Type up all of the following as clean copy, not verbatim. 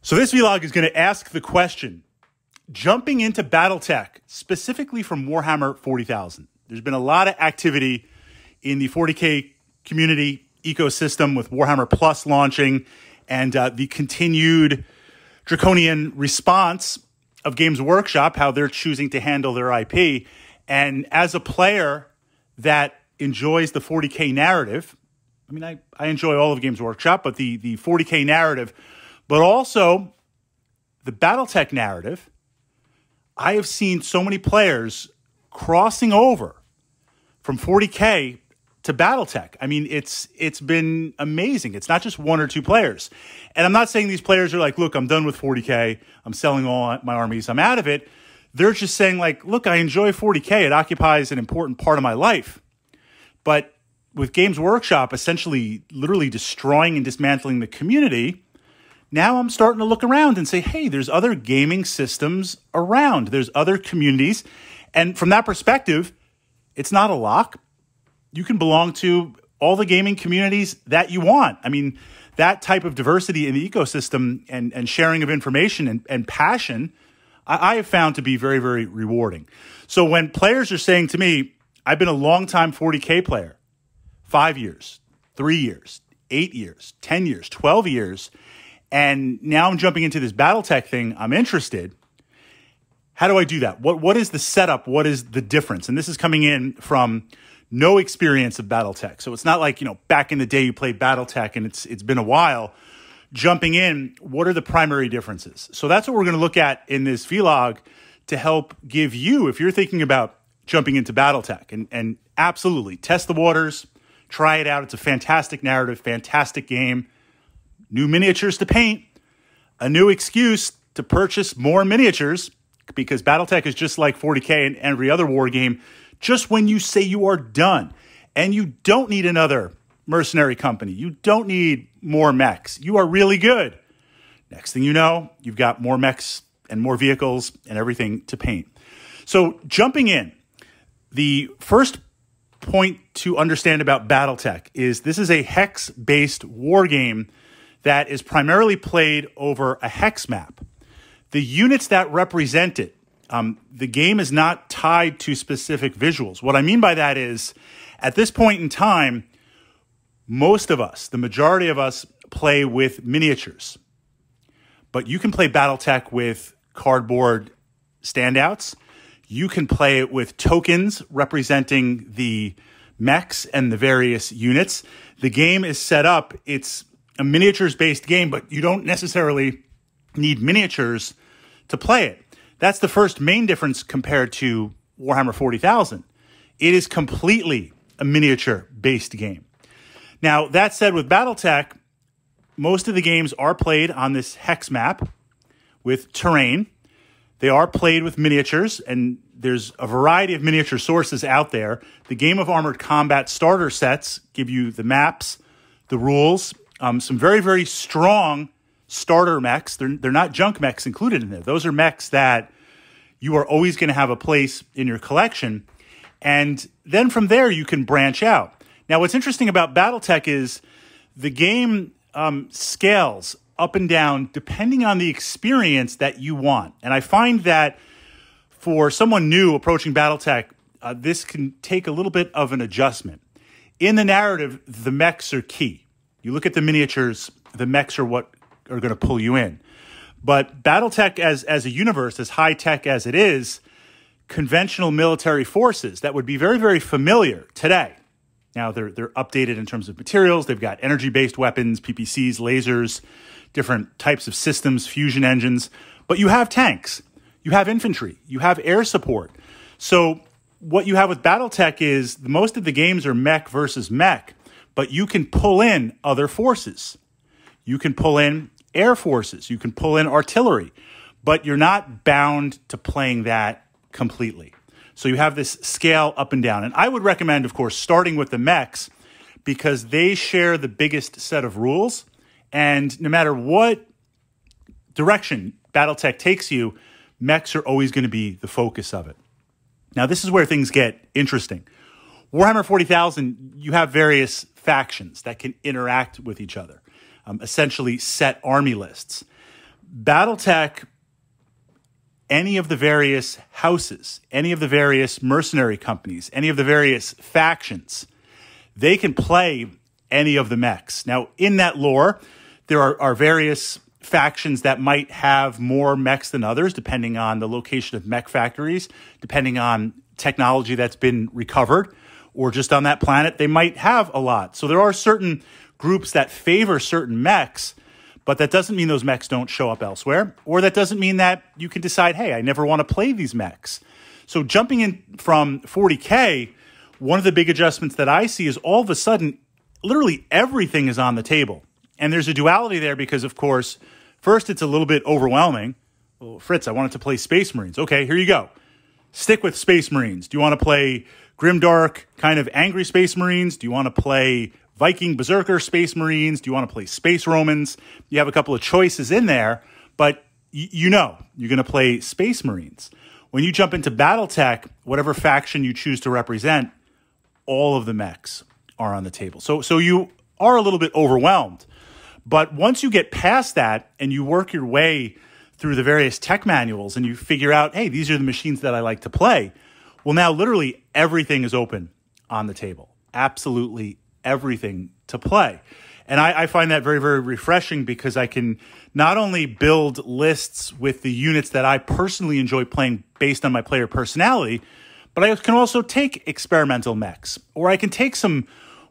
So this vlog is going to ask the question, jumping into Battletech, specifically from Warhammer 40,000. There's been a lot of activity in the 40K community ecosystem with Warhammer Plus launching and the continued draconian response of Games Workshop, how they're choosing to handle their IP. And as a player that enjoys the 40K narrative, I mean, I enjoy all of Games Workshop, but the 40K narrative, but also the Battletech narrative, I have seen so many players crossing over from 40K to Battletech. I mean, it's been amazing. It's not just one or two players. And I'm not saying these players are like, look, I'm done with 40K. I'm selling all my armies. I'm out of it. They're just saying like, look, I enjoy 40K. It occupies an important part of my life. But with Games Workshop essentially literally destroying and dismantling the community, now I'm starting to look around and say, hey, there's other gaming systems around. There's other communities. And from that perspective, it's not a lock. You can belong to all the gaming communities that you want. I mean, that type of diversity in the ecosystem and sharing of information and passion, I have found to be very, very rewarding. So when players are saying to me, I've been a long-time 40K player, 5 years, 3 years, 8 years, 10 years, 12 years, and now I'm jumping into this Battletech thing, I'm interested. How do I do that? What is the setup? What is the difference? And this is coming in from no experience of Battletech. So it's not like, you know, back in the day you played Battletech and it's been a while. Jumping in, what are the primary differences? So that's what we're going to look at in this vlog to help give you, if you're thinking about jumping into Battletech, and absolutely test the waters, try it out. It's a fantastic narrative, fantastic game. New miniatures to paint, a new excuse to purchase more miniatures, because Battletech is just like 40K and every other war game. Just when you say you are done and you don't need another mercenary company, you don't need more mechs, you are really good. Next thing you know, you've got more mechs and more vehicles and everything to paint. So jumping in, the first point to understand about Battletech is this is a hex-based war game that is primarily played over a hex map. The units that represent it, the game is not tied to specific visuals. What I mean by that is, at this point in time, most of us, the majority of us, play with miniatures. But you can play Battletech with cardboard standouts. You can play it with tokens representing the mechs and the various units. The game is set up, it's a miniatures-based game, but you don't necessarily need miniatures to play it. That's the first main difference compared to Warhammer 40,000. It is completely a miniature-based game. Now, that said, with Battletech, most of the games are played on this hex map with terrain. They are played with miniatures, and there's a variety of miniature sources out there. The Game of Armored Combat starter sets give you the maps, the rules, some very, very strong starter mechs. They're not junk mechs included in there. Those are mechs that you are always going to have a place in your collection. And then from there, you can branch out. Now, what's interesting about Battletech is the game scales up and down depending on the experience that you want. And I find that for someone new approaching Battletech, this can take a little bit of an adjustment. In the narrative, the mechs are key. You look at the miniatures, the mechs are what are going to pull you in. But Battletech as a universe, as high-tech as it is, conventional military forces that would be very, very familiar today. Now, they're updated in terms of materials. They've got energy-based weapons, PPCs, lasers, different types of systems, fusion engines. But you have tanks. You have infantry. You have air support. So what you have with Battletech is most of the games are mech versus mech, but you can pull in other forces. You can pull in air forces. You can pull in artillery, but you're not bound to playing that completely. So you have this scale up and down. And I would recommend, of course, starting with the mechs because they share the biggest set of rules. And no matter what direction Battletech takes you, mechs are always going to be the focus of it. Now, this is where things get interesting. Warhammer 40,000, you have various factions that can interact with each other, essentially set army lists. Battletech, any of the various houses, any of the various mercenary companies, any of the various factions, they can play any of the mechs. Now, in that lore, there are various factions that might have more mechs than others, depending on the location of mech factories, depending on technology that's been recovered, or just on that planet, they might have a lot. So there are certain groups that favor certain mechs, but that doesn't mean those mechs don't show up elsewhere, or that doesn't mean that you can decide, hey, I never want to play these mechs. So jumping in from 40K, one of the big adjustments that I see is all of a sudden, literally everything is on the table. And there's a duality there because, of course, first, it's a little bit overwhelming. Well, Fritz, I wanted to play Space Marines. Okay, here you go. Stick with Space Marines. Do you want to play grimdark, kind of angry Space Marines? Do you want to play Viking Berserker Space Marines? Do you want to play Space Romans? You have a couple of choices in there, but you know you're going to play Space Marines. When you jump into Battletech, whatever faction you choose to represent, all of the mechs are on the table. So you are a little bit overwhelmed. But once you get past that and you work your way through the various tech manuals and you figure out, hey, these are the machines that I like to play, well, now literally everything is open on the table. Absolutely everything to play. And I find that very, very refreshing because I can not only build lists with the units that I personally enjoy playing based on my player personality, but I can also take experimental mechs, or I can take some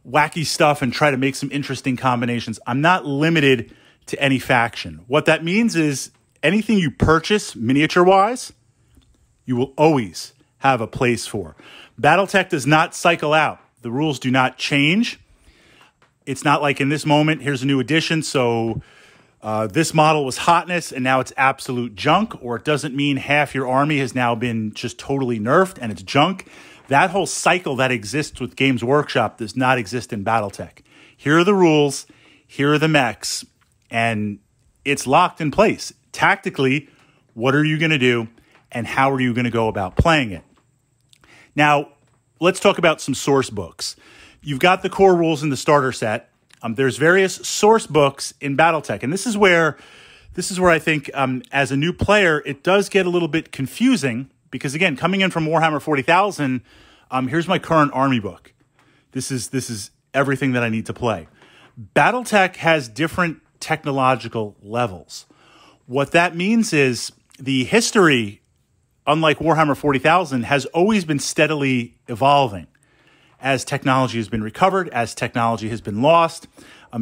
wacky stuff and try to make some interesting combinations. I'm not limited to any faction. What that means is anything you purchase miniature-wise, you will always have a place for. Battletech does not cycle out. The rules do not change. It's not like in this moment, here's a new edition, so this model was hotness and now it's absolute junk, or it doesn't mean half your army has now been just totally nerfed and it's junk. That whole cycle that exists with Games Workshop does not exist in Battletech. Here are the rules, here are the mechs, and it's locked in place. Tactically, what are you going to do, and how are you going to go about playing it? Now, let's talk about some source books. You've got the core rules in the starter set. There's various source books in Battletech, and this is where I think as a new player, it does get a little bit confusing. Because again, coming in from Warhammer 40,000, here's my current army book. This is everything that I need to play. Battletech has different technological levels. What that means is the history, unlike Warhammer 40,000, has always been steadily evolving as technology has been recovered, as technology has been lost,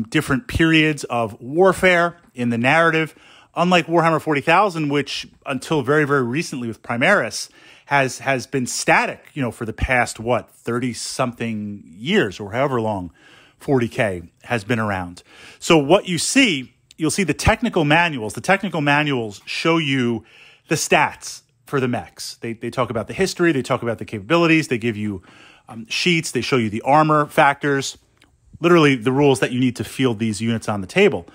different periods of warfare in the narrative. Unlike Warhammer 40,000, which until very, very recently with Primaris has been static, for the past, 30-something years or however long 40K has been around. So what you'll see the technical manuals. The technical manuals show you the stats for the mechs. They talk about the history. They talk about the capabilities. They give you sheets. They show you the armor factors, literally the rules that you need to field these units on the table.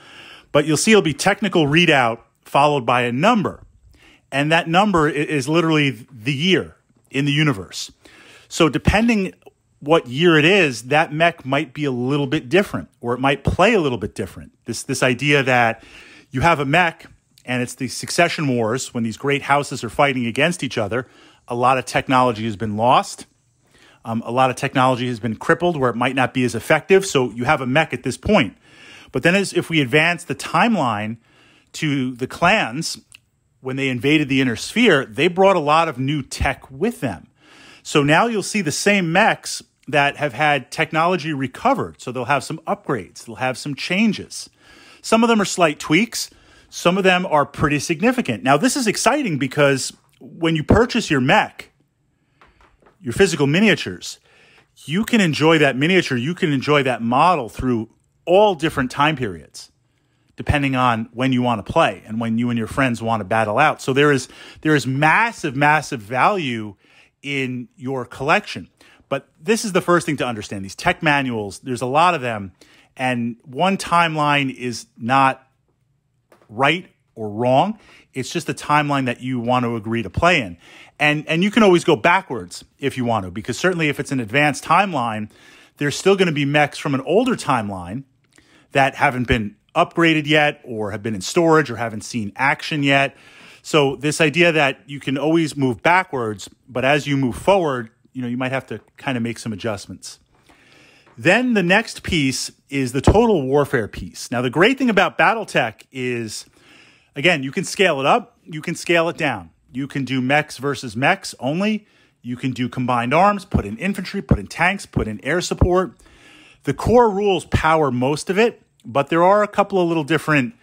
But you'll see it'll be technical readout followed by a number. And that number is literally the year in the universe. So depending what year it is, that mech might be a little bit different, or it might play a little bit different. This idea that you have a mech and it's the succession wars when these great houses are fighting against each other. A lot of technology has been lost. A lot of technology has been crippled where it might not be as effective. So you have a mech at this point. But then if we advance the timeline to the clans, when they invaded the inner sphere, they brought a lot of new tech with them. So now you'll see the same mechs that have had technology recovered. So they'll have some upgrades. They'll have some changes. Some of them are slight tweaks. Some of them are pretty significant. Now, this is exciting because when you purchase your mech, your physical miniatures, you can enjoy that miniature. You can enjoy that model through all different time periods, depending on when you want to play and when you and your friends want to battle out. So there is massive, massive value in your collection. But this is the first thing to understand. These tech manuals, there's a lot of them, and one timeline is not right or wrong. It's just a timeline that you want to agree to play in. And you can always go backwards if you want to, because certainly if it's an advanced timeline, there's still going to be mechs from an older timeline that haven't been upgraded yet or have been in storage or haven't seen action yet. So this idea that you can always move backwards, but as you move forward, you might have to kind of make some adjustments. Then the next piece is the total warfare piece. Now, the great thing about Battletech is, again, you can scale it up, you can scale it down. You can do mechs versus mechs only. You can do combined arms, put in infantry, put in tanks, put in air support. The core rules power most of it, but there are a couple of little different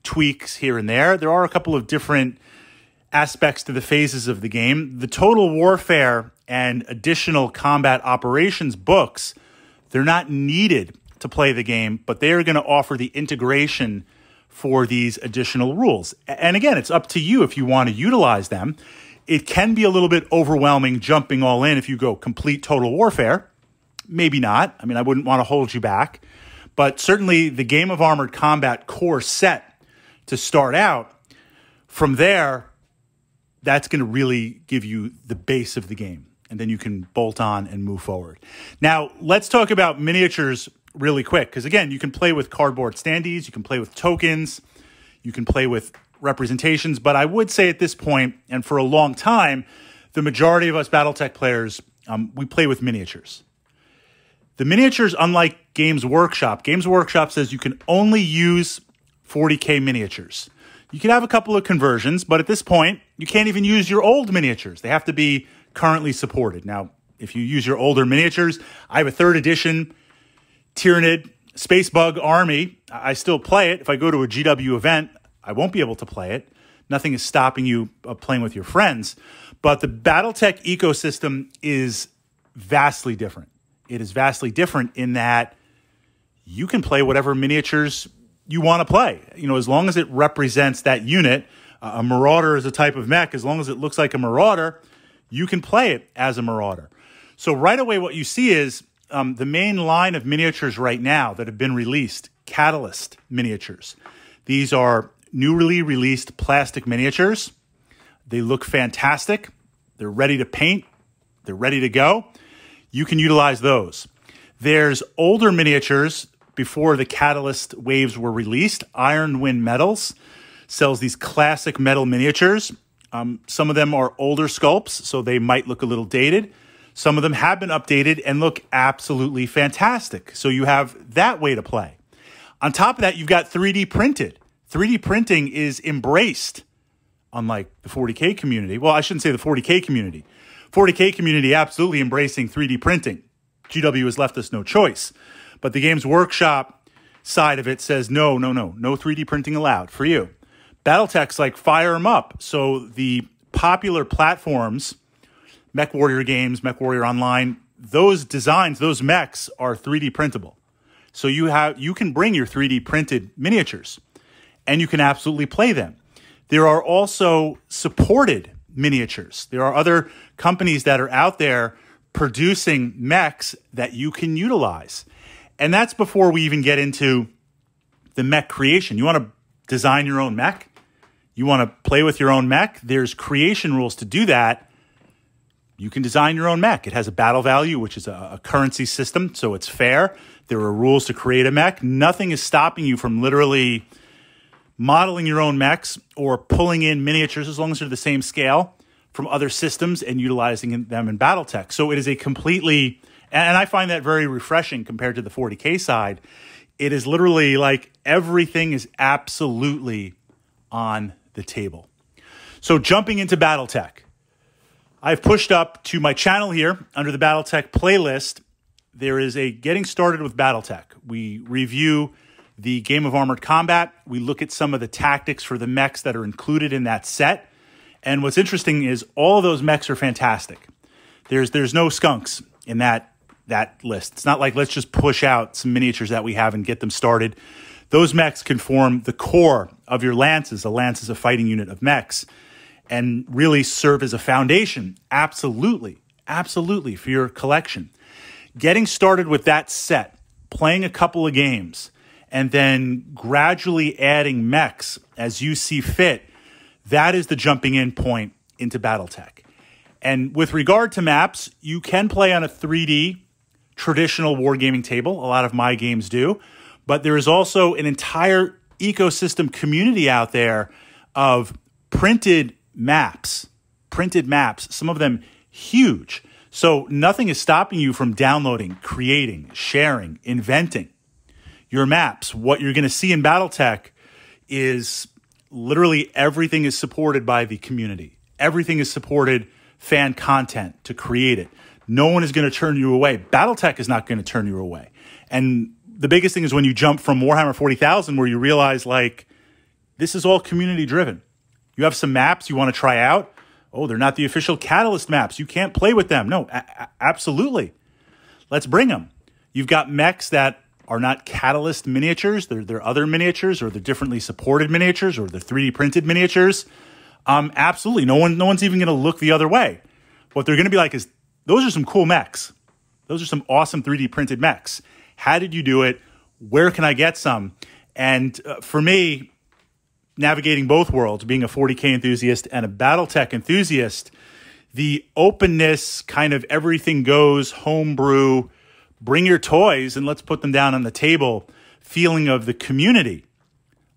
tweaks here and there. There are a couple of different aspects to the phases of the game. The Total Warfare and additional combat operations books, they're not needed to play the game, but they are going to offer the integration for these additional rules. And again, it's up to you if you want to utilize them. It can be a little bit overwhelming jumping all in if you go complete Total Warfare. Maybe not. I mean, I wouldn't want to hold you back. But certainly the Game of Armored Combat core set to start out, from there, that's going to really give you the base of the game. And then you can bolt on and move forward. Now, let's talk about miniatures really quick. Because again, you can play with cardboard standees. You can play with tokens. You can play with representations. But I would say at this point, and for a long time, the majority of us Battletech players, we play with miniatures. The miniatures, unlike Games Workshop says you can only use 40K miniatures. You can have a couple of conversions, but at this point, you can't even use your old miniatures. They have to be currently supported. Now, if you use your older miniatures, I have a 3rd edition Tyranid Spacebug Army. I still play it. If I go to a GW event, I won't be able to play it. Nothing is stopping you playing with your friends. But the Battletech ecosystem is vastly different. It is vastly different in that you can play whatever miniatures you want to play. As long as it represents that unit. A Marauder is a type of mech. As long as it looks like a Marauder, you can play it as a Marauder. So right away what you see is the main line of miniatures right now that have been released, Catalyst miniatures. These are newly released plastic miniatures. They look fantastic. They're ready to paint. They're ready to go. You can utilize those. There's older miniatures before the Catalyst waves were released. Iron Wind Metals sells these classic metal miniatures. Some of them are older sculpts, so they might look a little dated. Some of them have been updated and look absolutely fantastic. So you have that way to play. On top of that, you've got 3D printed. 3D printing is embraced, unlike the 40K community. Well, I shouldn't say the 40K community. 40K community absolutely embracing 3D printing. GW has left us no choice. But the Games Workshop side of it says, no 3D printing allowed for you. Battletech's like, fire them up. So the popular platforms, MechWarrior Games, MechWarrior Online, those designs, those mechs are 3D printable. So you can bring your 3D printed miniatures and you can absolutely play them. There are also supported miniatures. There are other companies that are out there producing mechs that you can utilize. And that's before we even get into the mech creation. You want to design your own mech? You want to play with your own mech? There's creation rules to do that. You can design your own mech. It has a battle value, which is a currency system, so it's fair. There are rules to create a mech. Nothing is stopping you from literally modeling your own mechs or pulling in miniatures, as long as they're the same scale, from other systems and utilizing them in Battletech. So it is a completely, and I find that very refreshing compared to the 40K side. It is literally like everything is absolutely on the table. So jumping into Battletech, I've pushed up to my channel here under the Battletech playlist. There is a Getting Started with Battletech. We review the Game of Armored Combat. We look at some of the tactics for the mechs that are included in that set. And what's interesting is all of those mechs are fantastic. There's no skunks in that list. It's not like let's just push out some miniatures that we have and get them started. Those mechs can form the core of your lances. A lance is a fighting unit of mechs and really serve as a foundation. Absolutely for your collection. Getting started with that set, playing a couple of games, and then gradually adding mechs as you see fit, that is the jumping in point into Battletech. And with regard to maps, you can play on a 3D traditional wargaming table. A lot of my games do. But there is also an entire ecosystem community out there of printed maps, some of them huge. So nothing is stopping you from downloading, creating, sharing, inventing your maps. What you're going to see in Battletech is literally everything is supported by the community. Everything is supported fan content to create it. No one is going to turn you away. Battletech is not going to turn you away. And the biggest thing is when you jump from Warhammer 40,000 where you realize, like, this is all community driven. You have some maps you want to try out. Oh, they're not the official Catalyst maps. You can't play with them. No, absolutely. Let's bring them. You've got mechs that are not Catalyst miniatures. They're other miniatures, or they're differently supported miniatures, or they're 3D printed miniatures. Absolutely. No one's even going to look the other way. What they're going to be like is, those are some cool mechs. Those are some awesome 3D printed mechs. How did you do it? Where can I get some? And for me, navigating both worlds, being a 40K enthusiast and a Battletech enthusiast, the openness, kind of everything goes, homebrew, bring your toys and let's put them down on the table, feeling of the community,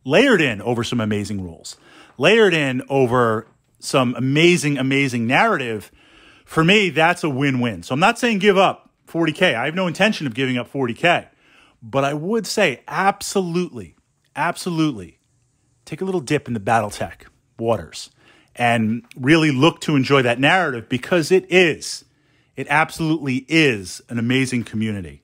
layered in over some amazing rules, layered in over some amazing, amazing narrative. For me, that's a win-win. So I'm not saying give up 40K. I have no intention of giving up 40K. But I would say absolutely, absolutely take a little dip in the Battletech waters and really look to enjoy that narrative, because it absolutely is an amazing community.